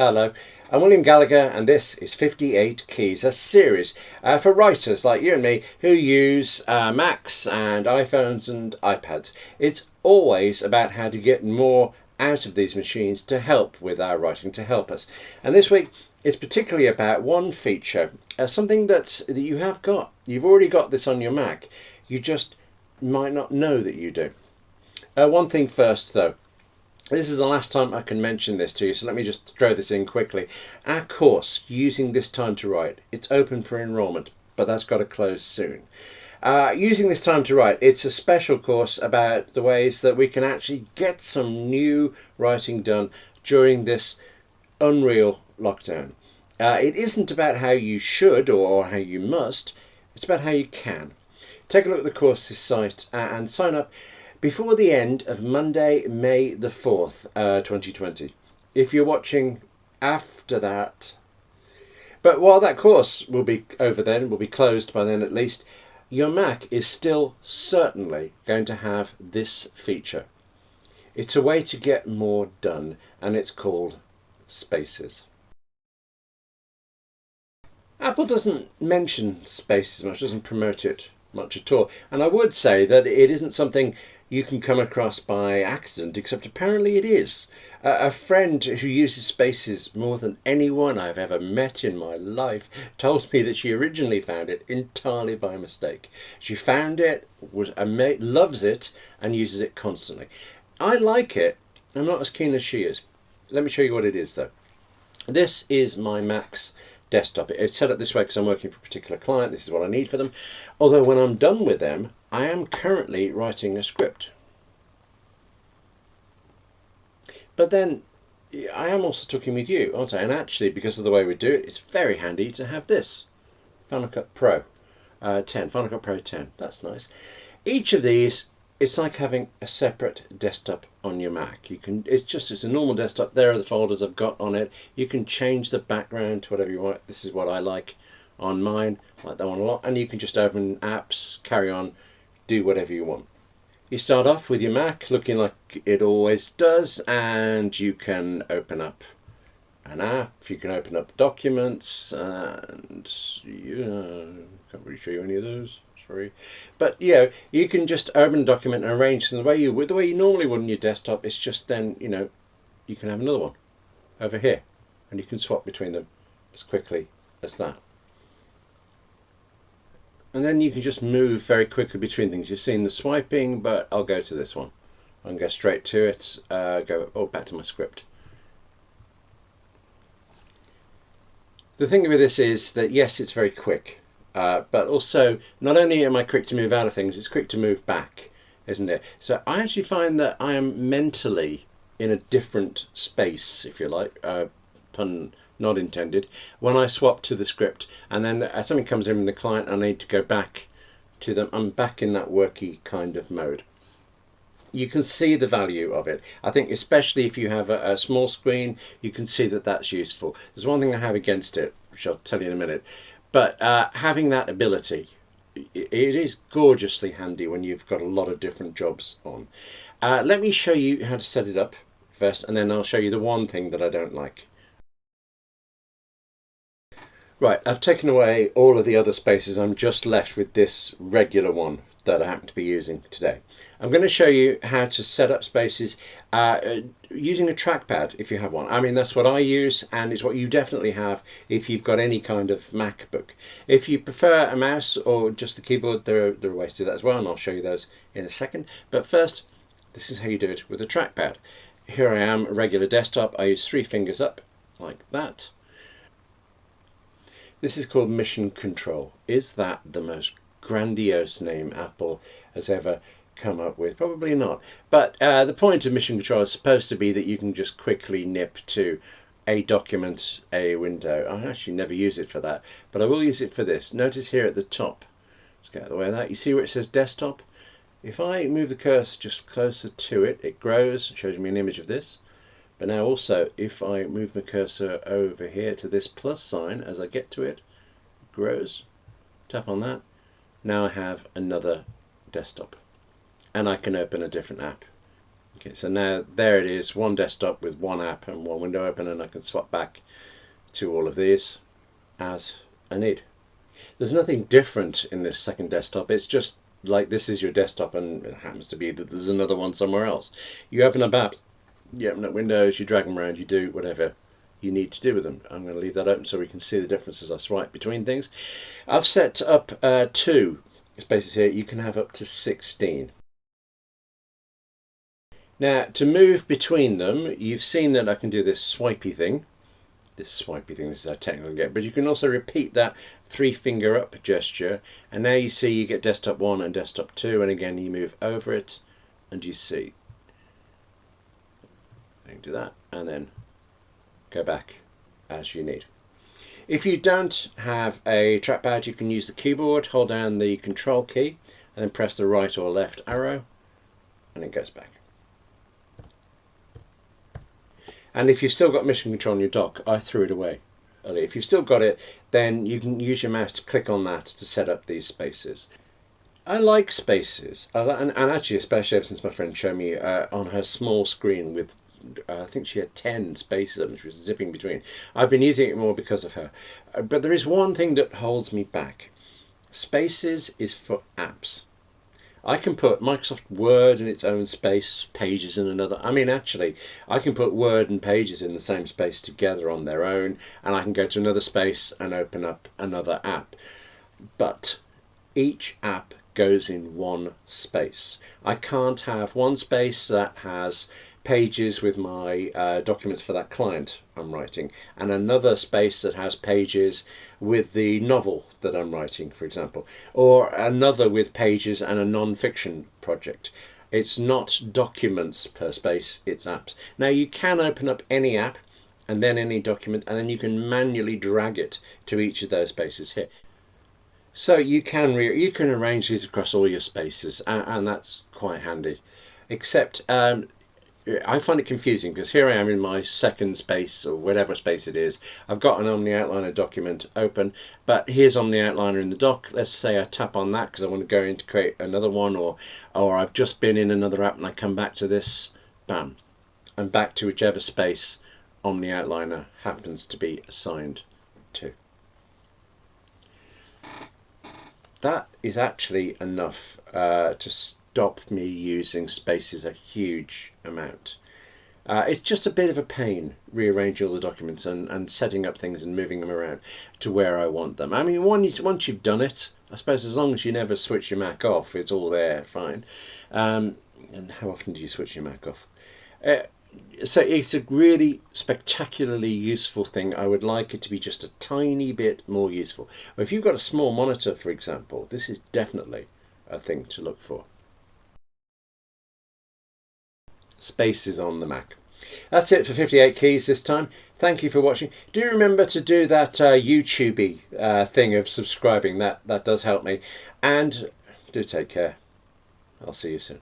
Hello, I'm William Gallagher and this is 58 Keys, a series for writers like you and me who use Macs and iPhones and iPads. It's always about how to get more out of these machines to help with our writing, to help us. And this week it's particularly about one feature, something that you have got. You've already got this on your Mac, you just might not know that you do. One thing first though. This is the last time I can mention this to you, so let me just throw this in quickly. Our course, Using This Time to Write, it's open for enrolment, but that's got to close soon. Using This Time to Write, it's a special course about the ways that we can actually get some new writing done during this unreal lockdown. It isn't about how you should or how you must, it's about how you can. Take a look at the course's site and sign up before the end of Monday, May the 4th, 2020. If you're watching after that, but while that course will be over then, will be closed by then at least, your Mac is still certainly going to have this feature. It's a way to get more done, and it's called Spaces. Apple doesn't mention Spaces much, doesn't promote it much at all, and I would say that it isn't something you can come across by accident, except apparently it is. A friend who uses Spaces more than anyone I've ever met in my life told me that she originally found it entirely by mistake. She found it, loves it, and uses it constantly. I like it. I'm not as keen as she is. Let me show you what it is though. This is my Mac's desktop. It's set up this way because I'm working for a particular client. This is what I need for them. Although when I'm done with them, I am currently writing a script. But then I am also talking with you, aren't I? And actually, because of the way we do it, it's very handy to have this Final Cut Pro 10. Final Cut Pro 10. That's nice. Each of these, it's like having a separate desktop on your Mac. It's a normal desktop. There are the folders I've got on it. You can change the background to whatever you want. This is what I like on mine. I like that one a lot. And you can just open apps, carry on, do whatever you want. You start off with your Mac looking like it always does, and you can open up an app, you can open up documents, and can't really show you any of those. Sorry, but you can just open a document and arrange them the way you normally would on your desktop. It's just then you can have another one over here, and you can swap between them as quickly as that. And then you can just move very quickly between things. You've seen the swiping, but I'll go to this one. I can go straight to it. Back to my script. The thing with this is that yes, it's very quick, but also not only am I quick to move out of things, it's quick to move back, isn't it? So I actually find that I am mentally in a different space, if you like, pun not intended, when I swap to the script, and then something comes in from the client and I need to go back to them. I'm back in that worky kind of mode. You can see the value of it. I think especially if you have a small screen, you can see that that's useful. There's one thing I have against it, which I'll tell you in a minute, but having that ability, it is gorgeously handy when you've got a lot of different jobs on. Let me show you how to set it up first, and then I'll show you the one thing that I don't like. Right, I've taken away all of the other spaces. I'm just left with this regular one that I happen to be using today. I'm going to show you how to set up spaces using a trackpad if you have one. I mean, that's what I use, and it's what you definitely have if you've got any kind of MacBook. If you prefer a mouse or just the keyboard, there are ways to do that as well, and I'll show you those in a second. But first, this is how you do it with a trackpad. Here I am, a regular desktop. I use 3 fingers up like that. This is called Mission Control. Is that the most grandiose name Apple has ever come up with? Probably not. But the point of Mission Control is supposed to be that you can just quickly nip to a document, a window. I actually never use it for that, but I will use it for this. Notice here at the top, let's get out of the way of that. You see where it says desktop? If I move the cursor just closer to it, it grows, shows me an image of this. But now also, if I move the cursor over here to this plus sign, as I get to it, it grows. Tap on that. Now I have another desktop. And I can open a different app Okay, so now there it is, one desktop with one app and one window open, and I can swap back to all of these as I need. There's nothing different in this second desktop. It's just like this is your desktop, and it happens to be that there's another one somewhere else. You open up apps, you open up windows, you drag them around, you do whatever you need to do with them. I'm going to leave that open so we can see the differences I swipe between things. I've set up 2 spaces here. You can have up to 16. Now, to move between them, you've seen that I can do this swipey thing. This is how technical I get, but you can also repeat that 3-finger up gesture, and now you see you get desktop 1 and desktop 2, and again you move over it and you see. You can do that and then go back as you need. If you don't have a trackpad, you can use the keyboard, hold down the control key and then press the right or left arrow and it goes back. And if you've still got mission control on your dock, I threw it away earlier. If you've still got it, then you can use your mouse to click on that to set up these spaces. I like spaces, and actually especially ever since my friend showed me on her small screen with, I think she had 10 spaces which was zipping between. I've been using it more because of her. But there is one thing that holds me back. Spaces is for apps. I can put Microsoft Word in its own space, Pages in another. I mean, actually, I can put Word and Pages in the same space together on their own, and I can go to another space and open up another app. But each app goes in one space. I can't have one space that has Pages with my documents for that client I'm writing, and another space that has Pages with the novel that I'm writing, for example, or another with Pages and a non-fiction project. It's not documents per space, it's apps. Now you can open up any app and then any document, and then you can manually drag it to each of those spaces here. So you can arrange these across all your spaces, and that's quite handy. Except I find it confusing because here I am in my second space or whatever space it is. I've got an OmniOutliner document open, but here's OmniOutliner in the dock. Let's say I tap on that because I want to go in to create another one, or I've just been in another app and I come back to this, bam, I'm back to whichever space OmniOutliner happens to be assigned to. That is actually enough to stop me using spaces a huge amount. It's just a bit of a pain rearranging all the documents and setting up things and moving them around to where I want them. I mean, once you've done it, I suppose as long as you never switch your Mac off, it's all there, fine. And how often do you switch your Mac off? So it's a really spectacularly useful thing. I would like it to be just a tiny bit more useful. If you've got a small monitor, for example, this is definitely a thing to look for. Spaces on the Mac. That's it for 58 keys this time. Thank you for watching. Do remember to do that YouTube thing of subscribing. That does help me. And do take care. I'll see you soon.